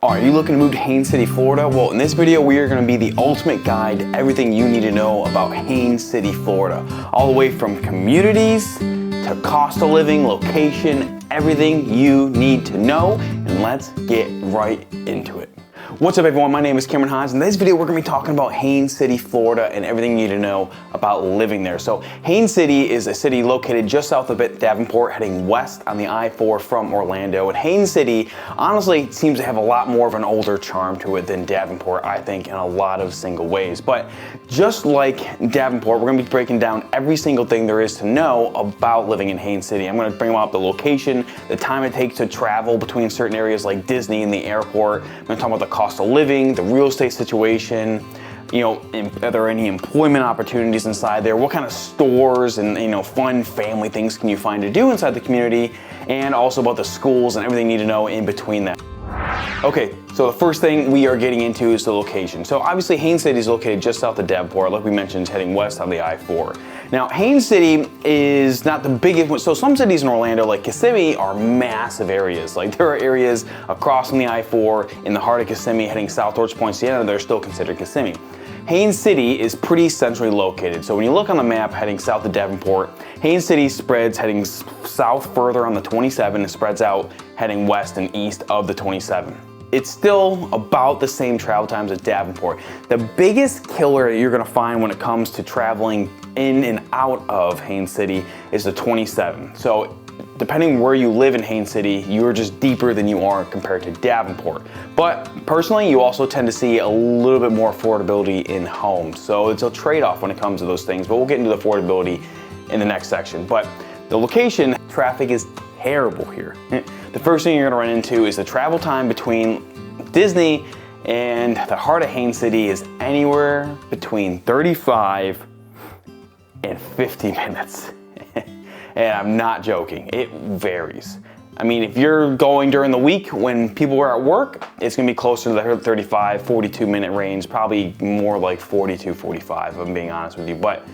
Are you looking to move to Haines City, Florida? Well, in this video, we are going to be the ultimate guide to everything you need to know about Haines City, Florida. All the way from communities to cost of living, location, everything you need to know. And let's get right into it. What's up everyone, my name is Cameron Haines. In this video we're going to be talking about Haines City, Florida and everything you need to know about living there. So Haines City is a city located just south of Davenport, heading west on the I-4 from Orlando. And Haines City honestly seems to have a lot more of an older charm to it than Davenport, I think, in a lot of single ways. But just like Davenport, we're going to be breaking down every single thing there is to know about living in Haines City. I'm going to bring up the location, the time it takes to travel between certain areas like Disney and the airport. I'm going to talk about the cost of living, the real estate situation, you know, are there any employment opportunities inside there? What kind of stores and, you know, fun family things can you find to do inside the community? And also about the schools and everything you need to know in between that. Okay, so the first thing we are getting into is the location. So obviously Haines City is located just south of Davenport, like we mentioned, heading west on the I-4. Now Haines City is not the biggest, so some cities in Orlando like Kissimmee are massive areas. Like there are areas across from the I-4 in the heart of Kissimmee heading south towards Point Siena that are still considered Kissimmee. Haines City is pretty centrally located. So when you look on the map heading south of Davenport, Haines City spreads heading south further on the 27 and spreads out heading west and east of the 27. It's still about the same travel times as Davenport. The biggest killer you're gonna find when it comes to traveling in and out of Haines City is the 27. So depending where you live in Haines City, you're just deeper than you are compared to Davenport. But personally, you also tend to see a little bit more affordability in homes. So it's a trade-off when it comes to those things, but we'll get into the affordability in the next section. But the location, traffic is terrible here. The first thing you're gonna run into is the travel time between Disney and the heart of Haines City is anywhere between 35 and 50 minutes. And I'm not joking, it varies. I mean, if you're going during the week when people are at work, it's gonna be closer to the 35, 42 minute range, probably more like 42, 45, if I'm being honest with you. But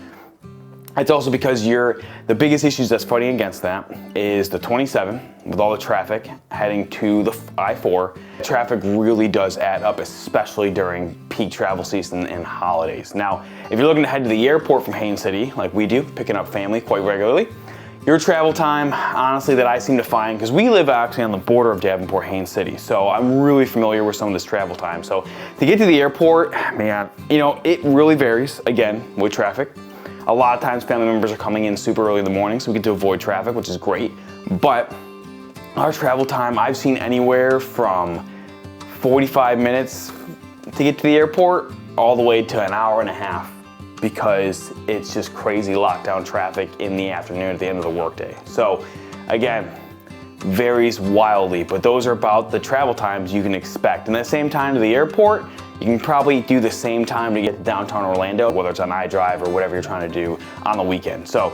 it's also because the biggest issues that's fighting against that is the 27 with all the traffic heading to the I-4. Traffic really does add up, especially during peak travel season and holidays. Now, if you're looking to head to the airport from Haines City, like we do, picking up family quite regularly, your travel time, honestly, that I seem to find, because we live actually on the border of Davenport, Haines City, so I'm really familiar with some of this travel time. So to get to the airport, man, you know, it really varies, again, with traffic. A lot of times family members are coming in super early in the morning, so we get to avoid traffic, which is great. But our travel time, I've seen anywhere from 45 minutes to get to the airport all the way to an hour and a half because it's just crazy lockdown traffic in the afternoon at the end of the workday. So again, varies wildly, but those are about the travel times you can expect. And at the same time to the airport, you can probably do the same time to get to downtown Orlando, whether it's on iDrive or whatever you're trying to do on the weekend. So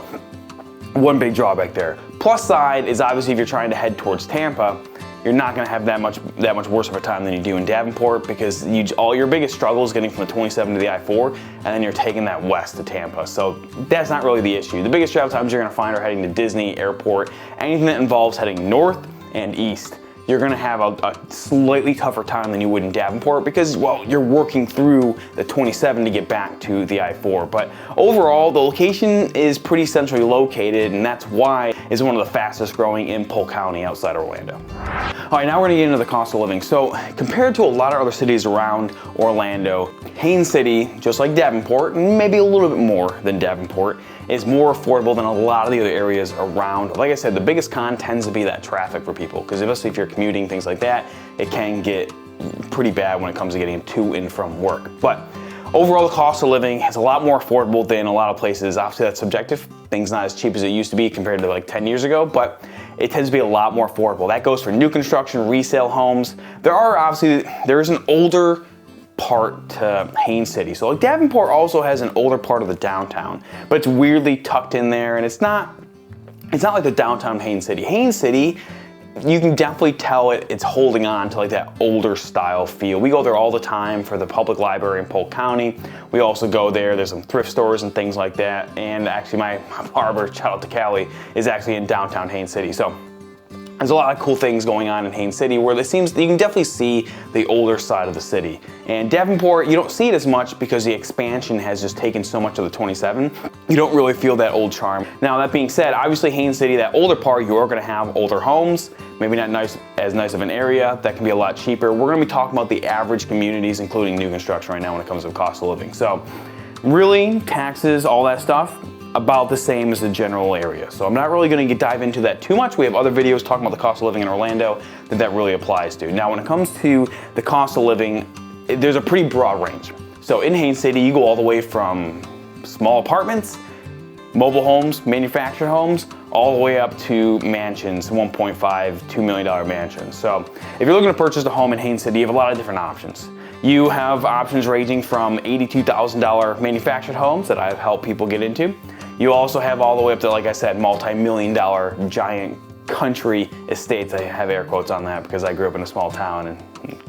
one big drawback there. Plus side is obviously if you're trying to head towards Tampa, you're not gonna have that much worse of a time than you do in Davenport because all your biggest struggle is getting from the 27 to the I-4 and then you're taking that west to Tampa. So that's not really the issue. The biggest travel times you're gonna find are heading to Disney, airport, anything that involves heading north and east. You're gonna have a slightly tougher time than you would in Davenport because, well, you're working through the 27 to get back to the I-4. But overall, the location is pretty centrally located and that's why it's one of the fastest growing in Polk County outside Orlando. All right, now we're gonna get into the cost of living. So compared to a lot of other cities around Orlando, Haines City, just like Davenport, maybe a little bit more than Davenport, is more affordable than a lot of the other areas around. Like I said, the biggest con tends to be that traffic for people, because especially if you're commuting, things like that, it can get pretty bad when it comes to getting to and from work. But overall, the cost of living is a lot more affordable than a lot of places. Obviously, that's subjective. Things not as cheap as it used to be compared to like 10 years ago, but it tends to be a lot more affordable. That goes for new construction, resale homes. There is an older part to Haines City. So like Davenport also has an older part of the downtown, but it's weirdly tucked in there and it's not like the downtown Haines City. Haines City, you can definitely tell it's holding on to like that older style feel. We go there all the time for the public library in Polk County. We also go there's some thrift stores and things like that. And actually my barber, shout out to Callie, is actually in downtown Haines City. So There's a lot of cool things going on in Haines City where it seems you can definitely see the older side of the city. And Davenport, you don't see it as much because the expansion has just taken so much of the 27. You don't really feel that old charm. Now that being said, obviously Haines City, that older part, you are gonna have older homes, maybe not as nice of an area, that can be a lot cheaper. We're gonna be talking about the average communities, including new construction right now when it comes to cost of living. So really, taxes, all that stuff, about the same as the general area. So I'm not really gonna dive into that too much. We have other videos talking about the cost of living in Orlando that really applies to. Now, when it comes to the cost of living, there's a pretty broad range. So in Haines City, you go all the way from small apartments, mobile homes, manufactured homes, all the way up to mansions, 1.5, $2 million mansions. So if you're looking to purchase a home in Haines City, you have a lot of different options. You have options ranging from $82,000 manufactured homes that I've helped people get into. You also have all the way up to, like I said, multi-million-dollar giant country estates. I have air quotes on that because I grew up in a small town and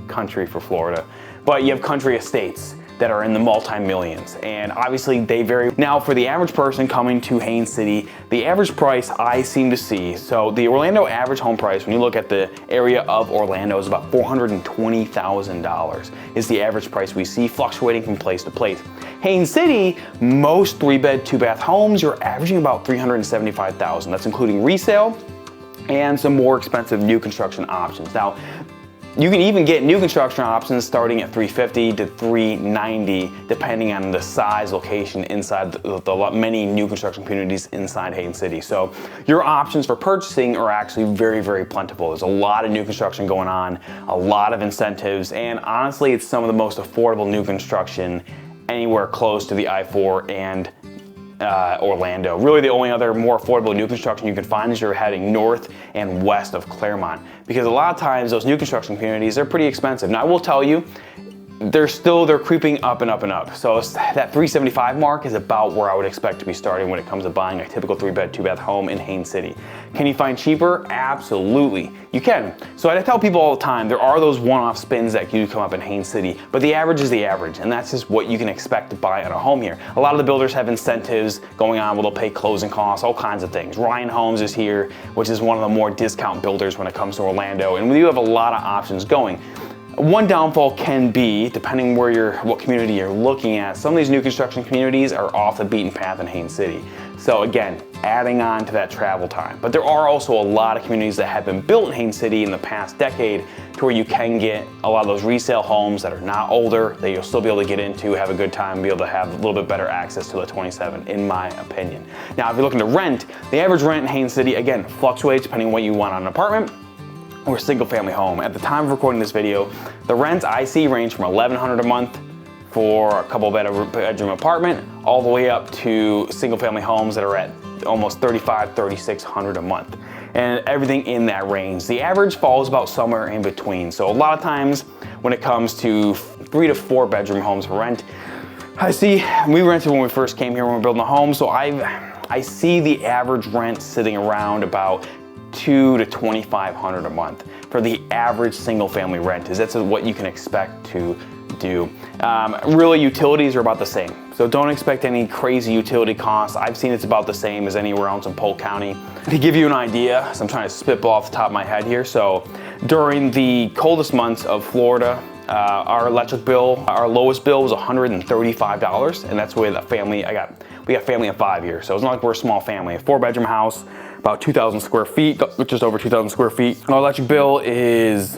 country for Florida. But you have country estates that are in the multi-millions, and obviously they vary. Now, for the average person coming to Haines City, the average price I seem to see, so the Orlando average home price, when you look at the area of Orlando, is about $420,000 is the average price we see, fluctuating from place to place. Haines City, most 3-bed, 2-bath homes, you're averaging about $375,000. That's including resale and some more expensive new construction options. Now, you can even get new construction options starting at $350,000 to $390,000, depending on the size, location inside the many new construction communities inside Haines City. So your options for purchasing are actually very, very plentiful. There's a lot of new construction going on, a lot of incentives, and honestly, it's some of the most affordable new construction anywhere close to the I-4 and Orlando. Really, the only other more affordable new construction you can find is you're heading north and west of Claremont, because a lot of times those new construction communities are pretty expensive. Now, I will tell you, they're creeping up and up and up. So that $375,000 mark is about where I would expect to be starting when it comes to buying a typical 3-bed, 2-bath home in Haines City. Can you find cheaper? Absolutely, you can. So I tell people all the time, there are those one-off spins that do come up in Haines City, but the average is the average, and that's just what you can expect to buy on a home here. A lot of the builders have incentives going on where they'll pay closing costs, all kinds of things. Ryan Homes is here, which is one of the more discount builders when it comes to Orlando, and we do have a lot of options going. One downfall can be, depending what community you're looking at, some of these new construction communities are off the beaten path in Haines City. So again, adding on to that travel time. But there are also a lot of communities that have been built in Haines City in the past decade to where you can get a lot of those resale homes that are not older, that you'll still be able to get into, have a good time, be able to have a little bit better access to the 27, in my opinion. Now, if you're looking to rent, the average rent in Haines City, again, fluctuates depending on what you want on an apartment or a single family home. At the time of recording this video, the rents I see range from $1,100 a month for a couple bedroom apartment, all the way up to single family homes that are at almost $3,500, $3,600 a month. And everything in that range. The average falls about somewhere in between. So a lot of times when it comes to 3 to 4 bedroom homes for rent, we rented when we first came here when we were building a home, so I see the average rent sitting around about $2,000 to $2,500 a month for the average single family rent. That's what you can expect to do. Really, utilities are about the same. So don't expect any crazy utility costs. I've seen it's about the same as anywhere else in Polk County. To give you an idea, so I'm trying to spitball off the top of my head here. So during the coldest months of Florida, our electric bill, our lowest bill was $135, and that's with a family. We got a family of 5 here, so it's not like we're a small family. A 4-bedroom house, about 2,000 square feet, just over 2,000 square feet. Our electric bill is,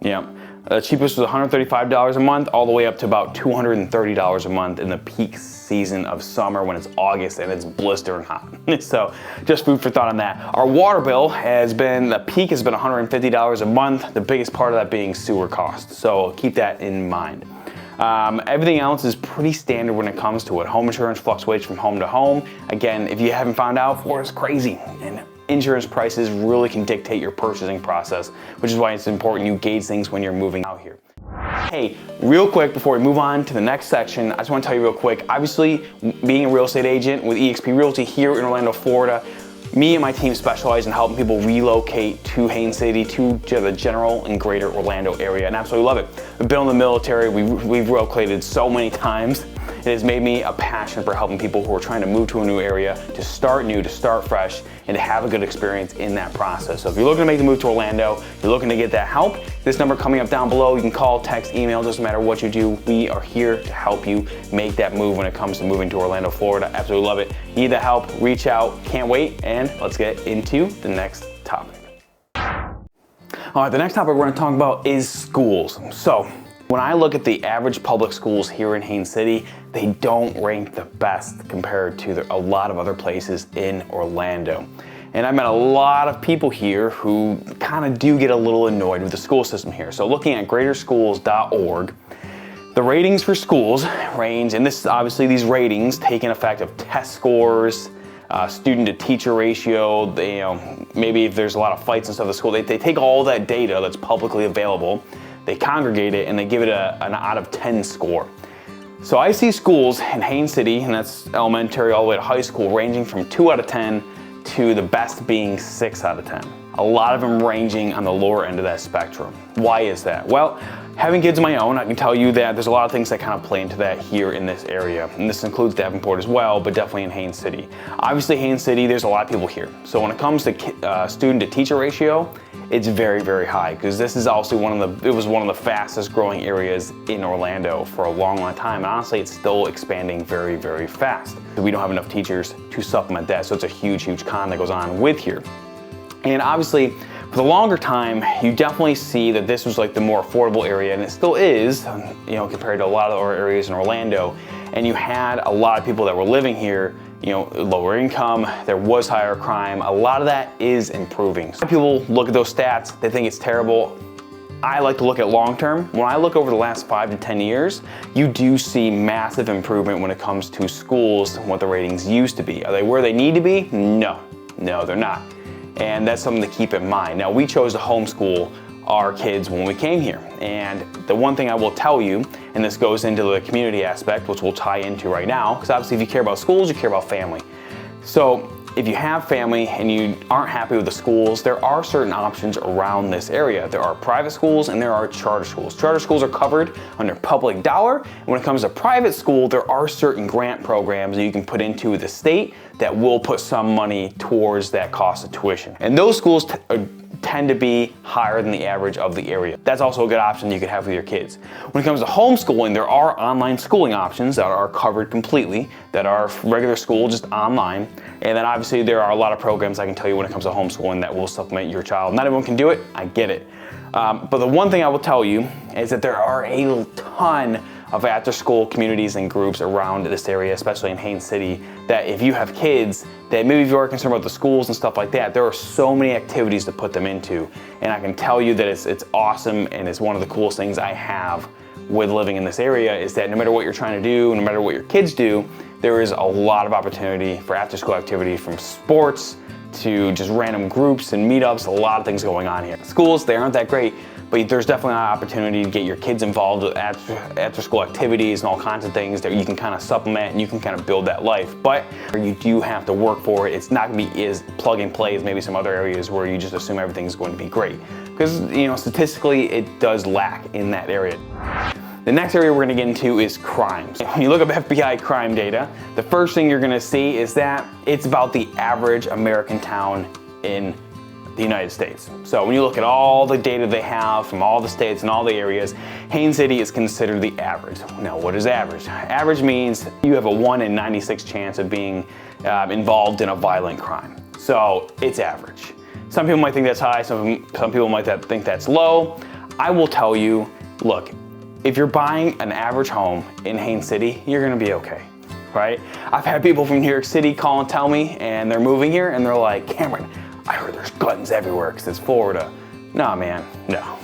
the cheapest was $135 a month, all the way up to about $230 a month in the peak season of summer when it's August and it's blistering hot. So just food for thought on that. Our water bill the peak has been $150 a month, the biggest part of that being sewer costs. So keep that in mind. Everything else is pretty standard when it comes to it. Home insurance fluctuates from home to home. Again, if you haven't found out, Florida's crazy, and insurance prices really can dictate your purchasing process, which is why it's important you gauge things when you're moving out here. Hey, real quick before we move on to the next section, I just want to tell you real quick, obviously being a real estate agent with eXp Realty here in Orlando, Florida, me and my team specialize in helping people relocate to Haines City, to the general and greater Orlando area, and absolutely love it. We've been in the military, we've relocated so many times. It has made me a passion for helping people who are trying to move to a new area, to start new, to start fresh, and to have a good experience in that process. So if you're looking to make the move to Orlando, you're looking to get that help, this number coming up down below, you can call, text, email, doesn't matter what you do. We are here to help you make that move when it comes to moving to Orlando, Florida. Absolutely love it. Need the help, reach out, can't wait, and let's get into the next topic. All right, the next topic we're going to talk about is schools. So when I look at the average public schools here in Haines City, they don't rank the best compared to a lot of other places in Orlando. And I met a lot of people here who kind of do get a little annoyed with the school system here. So looking at greaterschools.org, the ratings for schools range, and this is obviously these ratings take in effect of test scores, student to teacher ratio, maybe if there's a lot of fights and stuff at the school, they take all that data that's publicly available, they congregate it, and they give it an out of 10 score. So I see schools in Haines City, and that's elementary all the way to high school, ranging from 2 out of 10 to the best being 6 out of 10. A lot of them ranging on the lower end of that spectrum. Why is that? Well, having kids of my own, I can tell you that there's a lot of things that kind of play into that here in this area. And this includes Davenport as well, but definitely in Haines City. Obviously Haines City, there's a lot of people here. So when it comes to student to teacher ratio, it's very, very high, because this is also it was one of the fastest growing areas in Orlando for a long, long time. And honestly, it's still expanding very, very fast. We don't have enough teachers to supplement that. So it's a huge, huge con that goes on with here. And obviously, for the longer time, you definitely see that this was like the more affordable area, and it still is, compared to a lot of other areas in Orlando. And you had a lot of people that were living here, lower income, there was higher crime. A lot of that is improving. Some people look at those stats, they think it's terrible. I like to look at long term. When I look over the last 5 to 10 years, you do see massive improvement when it comes to schools and what the ratings used to be. Are they where they need to be? No, they're not. And that's something to keep in mind. Now, we chose to homeschool our kids when we came here. And the one thing I will tell you, and this goes into the community aspect, which we'll tie into right now, because obviously if you care about schools, you care about family. So if you have family and you aren't happy with the schools, there are certain options around this area. There are private schools and there are charter schools. Charter schools are covered under public dollar. And when it comes to private school, there are certain grant programs that you can put into the state that will put some money towards that cost of tuition. And those schools tend to be higher than the average of the area. That's also a good option you could have with your kids. When it comes to homeschooling, there are online schooling options that are covered completely, that are regular school, just online. And then obviously there are a lot of programs I can tell you when it comes to homeschooling that will supplement your child. Not everyone can do it, I get it. But the one thing I will tell you is that there are a ton of after-school communities and groups around this area, especially in Haines City, that if you have kids, that maybe if you are concerned about the schools and stuff like that, there are so many activities to put them into. And I can tell you that it's awesome, and it's one of the coolest things I have with living in this area, is that no matter what you're trying to do, no matter what your kids do, there is a lot of opportunity for after-school activity, from sports to just random groups and meetups, a lot of things going on here. Schools, they aren't that great, but there's definitely an opportunity to get your kids involved with after school activities and all kinds of things that you can kind of supplement, and you can kind of build that life. But you do have to work for it. It's not going to be as plug and play as maybe some other areas where you just assume everything's going to be great. Because, statistically, it does lack in that area. The next area we're going to get into is crimes. When you look up FBI crime data, the first thing you're going to see is that it's about the average American town in the United States. So when you look at all the data they have from all the states and all the areas, Haines City is considered the average. Now, what is average? Average means you have a 1 in 96 chance of being involved in a violent crime. So it's average. Some people might think that's high, some people might think that's low. I will tell you, look, if you're buying an average home in Haines City, you're gonna be okay, right? I've had people from New York City call and tell me, and they're moving here, and they're like, Cameron, I heard there's guns everywhere because it's Florida. No, man, no.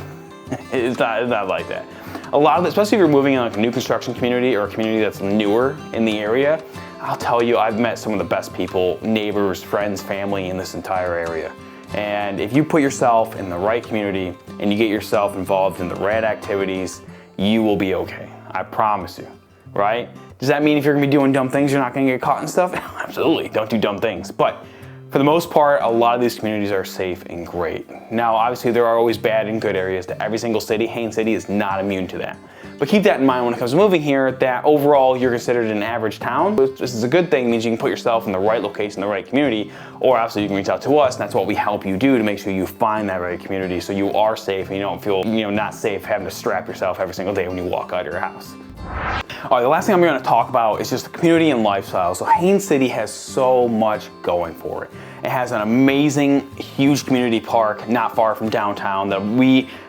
It's not like that. A lot of it, especially if you're moving in like a new construction community or a community that's newer in the area, I'll tell you, I've met some of the best people, neighbors, friends, family in this entire area. And if you put yourself in the right community and you get yourself involved in the right activities, you will be okay. I promise you, right? Does that mean if you're gonna be doing dumb things, you're not gonna get caught and stuff? Absolutely, don't do dumb things. But for the most part, a lot of these communities are safe and great. Now, obviously, there are always bad and good areas to every single city. Haines City is not immune to that. But keep that in mind when it comes to moving here, that overall you're considered an average town. This is a good thing, it means you can put yourself in the right location, the right community, or obviously you can reach out to us, and that's what we help you do to make sure you find that right community so you are safe and you don't feel, not safe having to strap yourself every single day when you walk out of your house. All right, the last thing I'm going to talk about is just the community and lifestyle. So Haines City has so much going for it. It has an amazing, huge community park not far from downtown that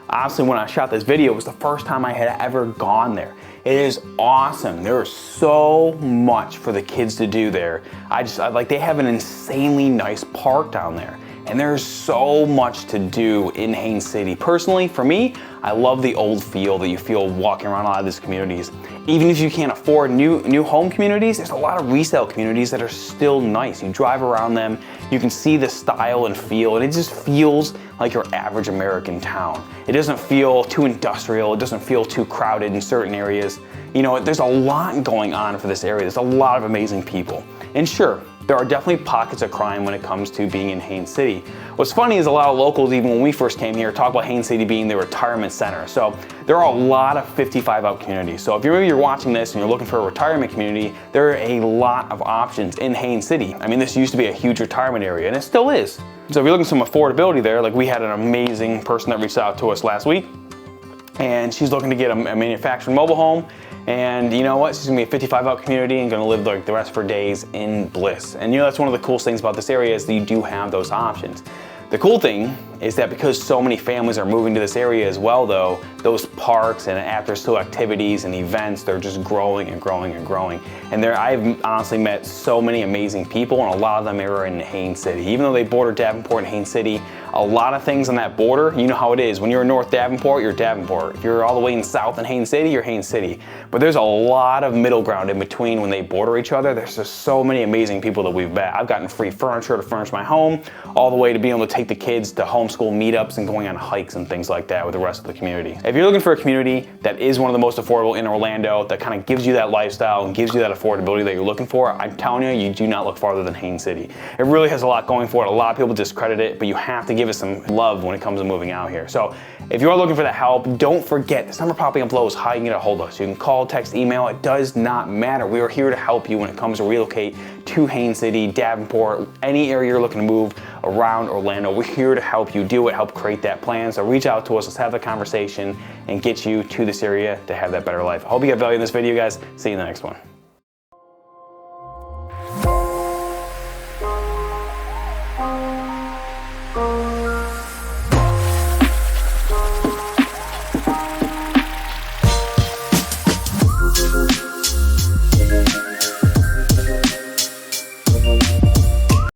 obviously when I shot this video, it was the first time I had ever gone there. It is awesome. There is so much for the kids to do there. They have an insanely nice park down there. And there's so much to do in Haines City. Personally, for me, I love the old feel that you feel walking around a lot of these communities. Even if you can't afford new home communities, there's a lot of resale communities that are still nice. You drive around them, you can see the style and feel, and it just feels like your average American town. It doesn't feel too industrial, it doesn't feel too crowded in certain areas. There's a lot going on for this area. There's a lot of amazing people. And sure, there are definitely pockets of crime when it comes to being in Haines City. What's funny is a lot of locals, even when we first came here, talk about Haines City being the retirement center. So there are a lot of 55 out communities. So if you're watching this and you're looking for a retirement community, there are a lot of options in Haines City. I mean, this used to be a huge retirement area, and it still is. So if you're looking for some affordability there, like we had an amazing person that reached out to us last week, and she's looking to get a manufactured mobile home. And you know what? She's gonna be a 55 out community and gonna live like the rest of her days in bliss. And that's one of the coolest things about this area is that you do have those options. The cool thing is that because so many families are moving to this area as well though, those parks and after school activities and events, they're just growing and growing and growing. And I've honestly met so many amazing people, and a lot of them are in Haines City. Even though they border Davenport and Haines City, a lot of things on that border, you know how it is. When you're in North Davenport, you're Davenport. If you're all the way in South in Haines City, you're Haines City. But there's a lot of middle ground in between when they border each other. There's just so many amazing people that we've met. I've gotten free furniture to furnish my home, all the way to being able to take the kids to homeschool meetups and going on hikes and things like that with the rest of the community. If you're looking for a community that is one of the most affordable in Orlando, that kind of gives you that lifestyle and gives you that affordability that you're looking for, I'm telling you, you do not look farther than Haines City. It really has a lot going for it. A lot of people discredit it, but you have to give it some love when it comes to moving out here. So if you are looking for that help, don't forget, this number popping up below is how you can get a hold of us. You can call, text, email, it does not matter. We are here to help you when it comes to relocate to Haines City, Davenport, any area you're looking to move around Orlando. We're here to help you do it, help create that plan. So reach out to us, let's have the conversation and get you to this area to have that better life. I hope you got value in this video, guys. See you in the next one.